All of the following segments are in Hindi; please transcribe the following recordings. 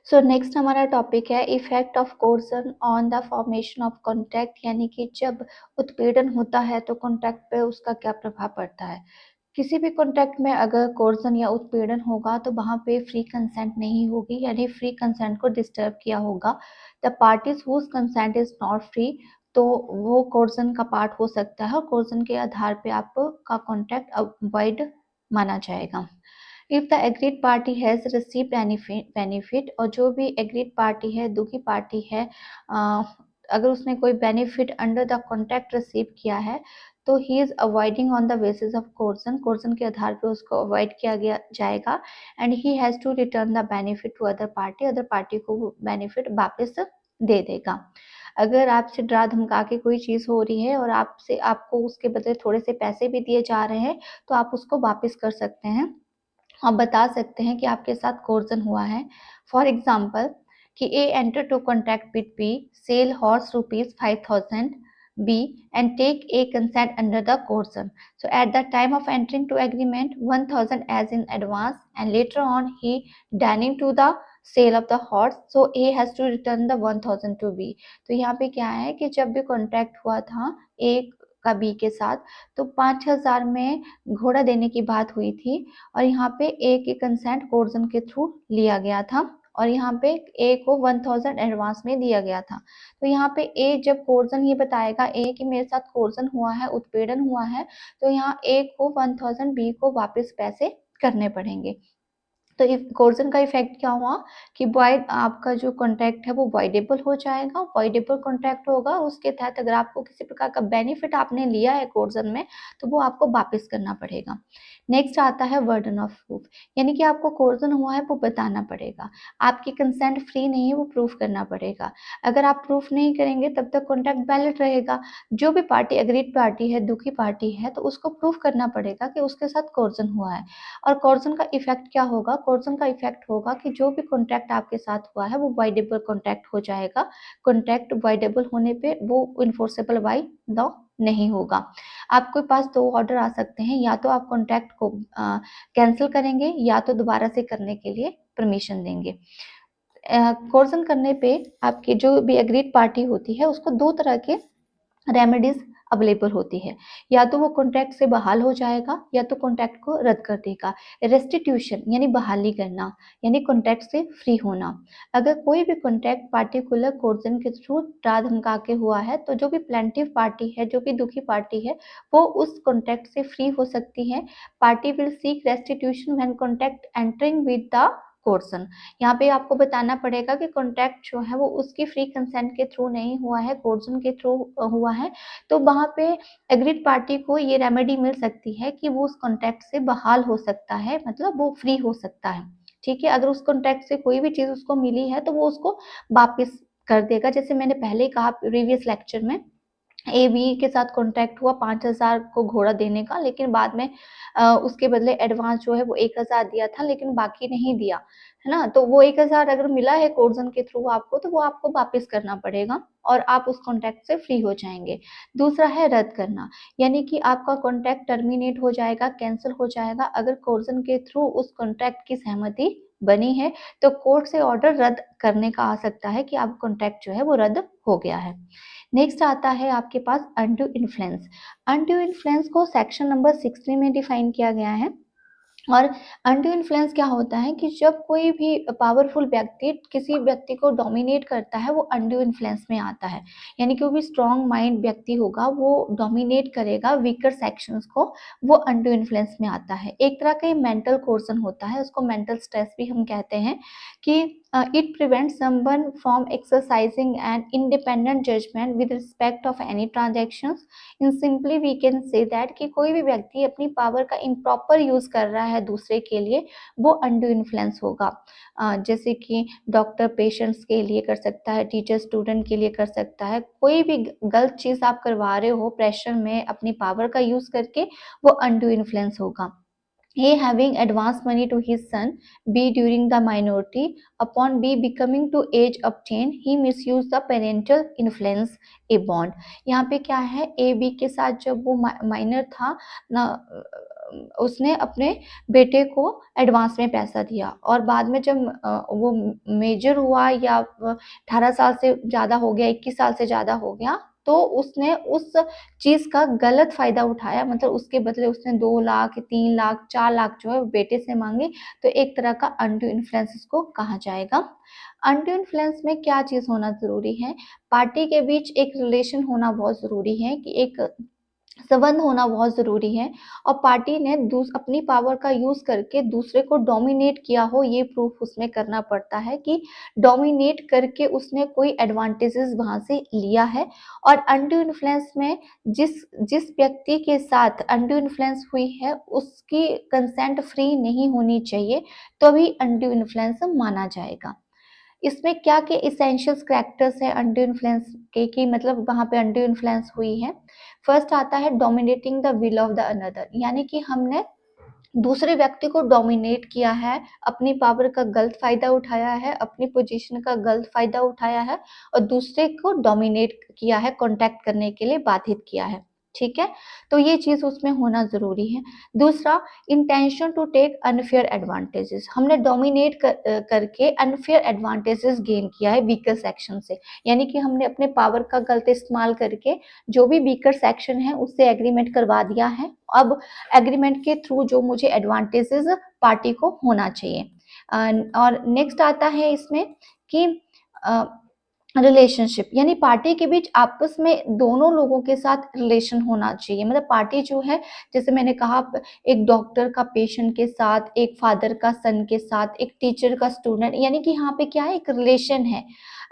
सो नेक्स्ट हमारा टॉपिक है effect of कोर्सन on the formation of contract, यानी कि जब उत्पीड़न होता है तो कॉन्ट्रैक्ट पे उसका क्या प्रभाव पड़ता है। किसी भी कॉन्ट्रैक्ट में अगर कोर्सन या उत्पीड़न होगा तो वहाँ पे फ्री कंसेंट नहीं होगी, यानी फ्री कंसेंट को डिस्टर्ब किया होगा। The parties whose consent is not free, तो वो कोर्सन का पार्ट हो सकता है और कोर्सन के आधार पे आपका कॉन्ट्रैक्ट अवॉइड माना जाएगा। If the agreed party has receive benefit, और जो भी एग्रीड पार्टी है, दुखी पार्टी है, अगर उसने कोई benefit under the contract receive किया है तो he is avoiding on the basis of कोर्सन, कोर्सन के आधार पे उसको अवॉइड किया गया जाएगा। And he has to return the benefit to other party को बेनिफिट वापस दे देगा। अगर आपसे डरा धमका के कोई चीज़ हो रही है और आपको उसके बदले थोड़े से पैसे भी दिए जा रहे हैं तो आप उसको वापस कर सकते हैं। आप बता सकते हैं कि आपके साथ कोर्सन हुआ है। फॉर एग्जाम्पल कि A enter to contract with B, sell horse rupees 5,000 B and take A consent under the coercion. So at the time of entering to agreement, 1,000 as in advance, and later on he deigning to the sale of the horse, so A has to return the 1,000 to B। तो यहाँ पे क्या है कि जब भी कॉन्ट्रैक्ट हुआ था A का B के साथ, तो 5,000 में घोड़ा देने की बात हुई थी और यहाँ पे ए के कंसेंट कोर्सन के थ्रू लिया गया था और यहाँ पे ए को 1,000 एडवांस में दिया गया था। तो यहाँ पे ए जब कोर्सन ये बताएगा ए कि मेरे साथ कोर्सन हुआ है, उत्पीड़न हुआ है, तो यहाँ ए को 1,000 बी को वापस पैसे करने पड़ेंगे। तो कोर्सन का इफेक्ट क्या हुआ कि वॉइड, आपका जो कॉन्ट्रैक्ट है वो वॉइडेबल हो जाएगा। वॉइडेबल कॉन्ट्रैक्ट होगा, उसके तहत अगर आपको किसी प्रकार का बेनिफिट आपने लिया है कोर्सन में तो वो आपको वापस करना पड़ेगा। नेक्स्ट आता है बर्डन ऑफ प्रूफ, यानी कि आपको कोर्सन हुआ है वो बताना पड़ेगा। आपकी कंसेंट फ्री नहीं है वो प्रूफ करना पड़ेगा। अगर आप प्रूफ नहीं करेंगे तब तक कॉन्ट्रैक्ट वैलिड रहेगा। जो भी पार्टी एग्रीड पार्टी है, दुखी पार्टी है, तो उसको प्रूफ करना पड़ेगा कि उसके साथ कोर्सन हुआ है। और कोर्सन का इफेक्ट क्या होगा? कोर्सन का इफेक्ट होगा कि जो भी कॉन्ट्रैक्ट आपके साथ हुआ है वो वॉइडेबल कॉन्ट्रैक्ट हो जाएगा। कॉन्ट्रैक्ट वॉइडेबल होने पे वो इन्फोर्सेबल बाय लॉ नहीं होगा। आपके पास दो ऑर्डर आ सकते हैं, या तो आप कॉन्ट्रैक्ट को कैंसिल करेंगे या तो दोबारा से करने के लिए परमिशन देंगे। कोर्सन करने पे आपकी जो भी एग्रीड पार्टी होती है उसको दो तरह के रेमेडीज अवेलेबल होती है, या तो वो कॉन्ट्रैक्ट से बहाल हो जाएगा या तो कॉन्ट्रैक्ट को रद्द कर देगा। रेस्टिट्यूशन यानी बहाली करना, यानी कॉन्ट्रैक्ट से फ्री होना। अगर कोई भी कॉन्ट्रैक्ट पार्टिकुलर कोर्सन के थ्रू डरा धमका के हुआ है तो जो भी प्लेंटिव पार्टी है, जो भी दुखी पार्टी है, वो उस कॉन्ट्रैक्ट से फ्री हो सकती है। Party will seek restitution when contract entering with the कोर्सन। यहाँ पे आपको बताना पड़ेगा कि कॉन्ट्रैक्ट जो है वो उसकी फ्री कंसेंट के थ्रू नहीं हुआ है, कोर्सन के थ्रू हुआ है। तो वहाँ पे एग्रीड पार्टी को ये रेमेडी मिल सकती है कि वो उस कॉन्ट्रैक्ट से बहाल हो सकता है, मतलब वो फ्री हो सकता है। ठीक है, अगर उस कॉन्ट्रैक्ट से कोई भी चीज उसको मिली है तो वो उसको वापस कर देगा। जैसे मैंने पहले ही कहा प्रीवियस लेक्चर में, ए बी के साथ कॉन्ट्रैक्ट हुआ 5,000 को घोड़ा देने का, लेकिन बाद में उसके बदले एडवांस जो है वो 1,000 दिया था लेकिन बाकी नहीं दिया, है ना। तो वो 1,000 अगर मिला है कोर्सन के थ्रू आपको तो वो आपको वापस करना पड़ेगा और आप उस कॉन्ट्रैक्ट से फ्री हो जाएंगे। दूसरा है रद्द करना, यानी कि आपका कॉन्ट्रैक्ट टर्मिनेट हो जाएगा, कैंसिल हो जाएगा। अगर कोर्सन के थ्रू उस कॉन्ट्रैक्ट की सहमति बनी है तो कोर्ट से ऑर्डर रद्द करने का आ सकता है कि आप कॉन्ट्रैक्ट जो है वो रद्द हो गया है। नेक्स्ट आता है आपके पास अनड्यू इन्फ्लुएंस। अनड्यू इन्फ्लुएंस को सेक्शन नंबर 63 में डिफाइन किया गया है। और अनड्यू इन्फ्लुएंस क्या होता है कि जब कोई भी पावरफुल व्यक्ति किसी व्यक्ति को डोमिनेट करता है वो अनड्यू इन्फ्लुएंस में आता है। यानी कि वो भी स्ट्रॉन्ग माइंड व्यक्ति होगा, वो डोमिनेट करेगा वीकर सेक्शंस को, वो अनड्यू इन्फ्लुएंस में आता है। एक तरह का मेंटल कोर्सन होता है, उसको मेंटल स्ट्रेस भी हम कहते हैं कि it prevents someone from exercising an independent judgment with respect of any transactions। In simply we can say that कि कोई भी व्यक्ति अपनी पावर का इम्प्रॉपर यूज कर रहा है दूसरे के लिए, वो अनड्यू इन्फ्लुएंस होगा। जैसे कि डॉक्टर पेशेंट्स के लिए कर सकता है, टीचर स्टूडेंट के लिए कर सकता है। कोई भी गलत चीज आप करवा रहे हो प्रेशर में अपनी पावर का यूज करके, वो अनड्यू इन्फ्लुएंस होगा। A having advanced money to his son B during the minority, upon B becoming to age obtained, he misused the parental influence A bond। यहाँ पे क्या है, A B के साथ जब वो माइनर था ना, उसने अपने बेटे को एडवांस में पैसा दिया और बाद में जब वो मेजर हुआ या 18 साल से ज़्यादा हो गया, 21 साल से ज़्यादा हो गया, तो उसने उस चीज़ का गलत फ़ायदा उठाया, मतलब उसके बदले उसने 2 लाख, 3 लाख, 4 लाख जो है बेटे से माँगे, तो एक तरह का अनडू इन्फ्लुएंस इसको कहा जाएगा। अनडू इन्फ्लुएंस में क्या चीज़ होना ज़रूरी है, पार्टी के बीच एक रिलेशन होना बहुत ज़रूरी है कि एक संबंध होना बहुत ज़रूरी है और पार्टी ने अपनी पावर का यूज़ करके दूसरे को डोमिनेट किया हो, ये प्रूफ उसमें करना पड़ता है कि डोमिनेट करके उसने कोई एडवांटेजेस वहाँ से लिया है। और अनडू इन्फ्लुएंस में जिस जिस व्यक्ति के साथ अनडू इन्फ्लुएंस हुई है उसकी कंसेंट फ्री नहीं होनी चाहिए, तभी अनडू इन्फ्लुएंस माना जाएगा। इसमें क्या के एसेंशियल कैरेक्टर्स है अनडू इन्फ्लुएंस के, कि मतलब वहाँ पे अनडू इन्फ्लुएंस हुई है। फर्स्ट आता है dominating the will of the another, यानी कि हमने दूसरे व्यक्ति को डोमिनेट किया है, अपनी पावर का गलत फ़ायदा उठाया है, अपनी पोजीशन का गलत फ़ायदा उठाया है और दूसरे को डोमिनेट किया है, कॉन्टैक्ट करने के लिए बाधित किया है। ठीक है? तो ये चीज़ उसमें होना ज़रूरी है। दूसरा, intention to take unfair advantages, हमने डोमिनेट करके अनफेयर एडवांटेजेस गेन किया है वीकर सेक्शन से, यानी कि हमने अपने पावर का गलत इस्तेमाल करके जो भी वीकर सेक्शन है उससे एग्रीमेंट करवा दिया है। अब एग्रीमेंट के थ्रू जो मुझे एडवांटेजेस पार्टी को होना चाहिए। और नेक्स्ट आता है इसमें कि रिलेशनशिप, यानी पार्टी के बीच आपस में दोनों लोगों के साथ रिलेशन होना चाहिए, मतलब पार्टी जो है, जैसे मैंने कहा, एक डॉक्टर का पेशेंट के साथ, एक फादर का सन के साथ, एक टीचर का स्टूडेंट, यानी कि यहाँ पे क्या है, एक रिलेशन है।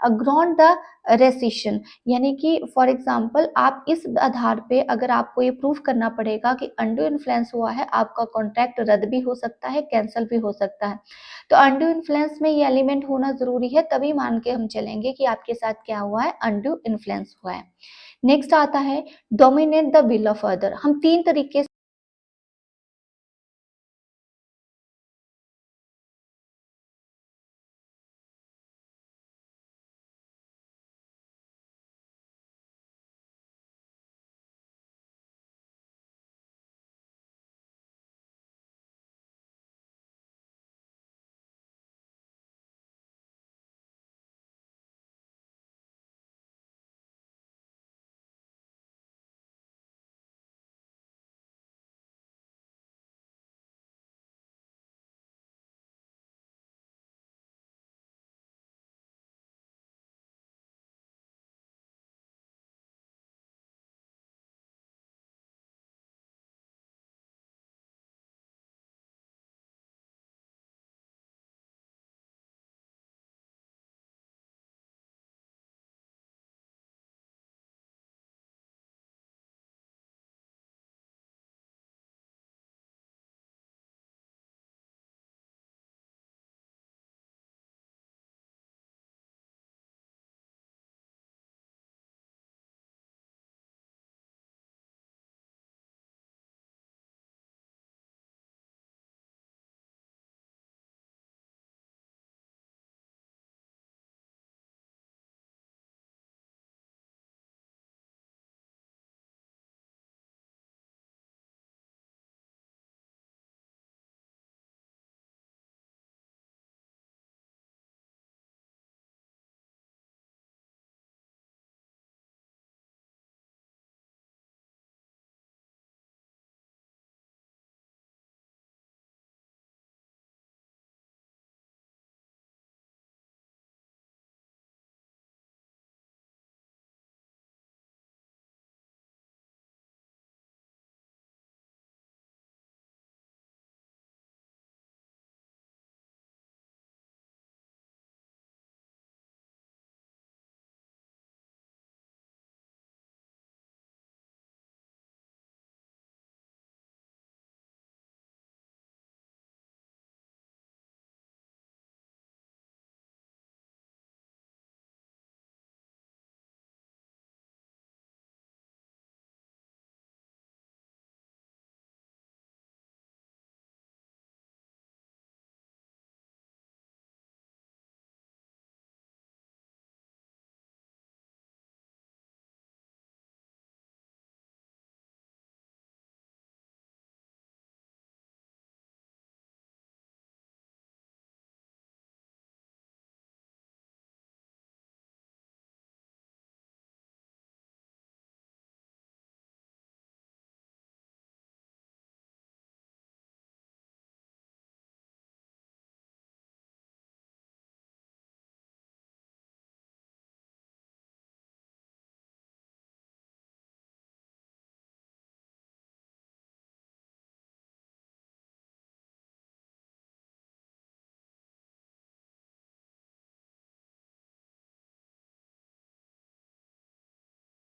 ग्राउंड द रेसिशन, यानी कि फॉर एग्जांपल आप इस आधार पे अगर आपको ये प्रूफ करना पड़ेगा कि अंडू इन्फ्लुएंस हुआ है, आपका कॉन्ट्रैक्ट रद्द भी हो सकता है, कैंसिल भी हो सकता है। तो अनडू इन्फ्लुएंस में ये एलिमेंट होना ज़रूरी है, तभी मान के हम चलेंगे कि आपके साथ क्या हुआ है, अनडू इन्फ्लुएंस हुआ है। नेक्स्ट आता है dominate the will of other. हम 3 तरीके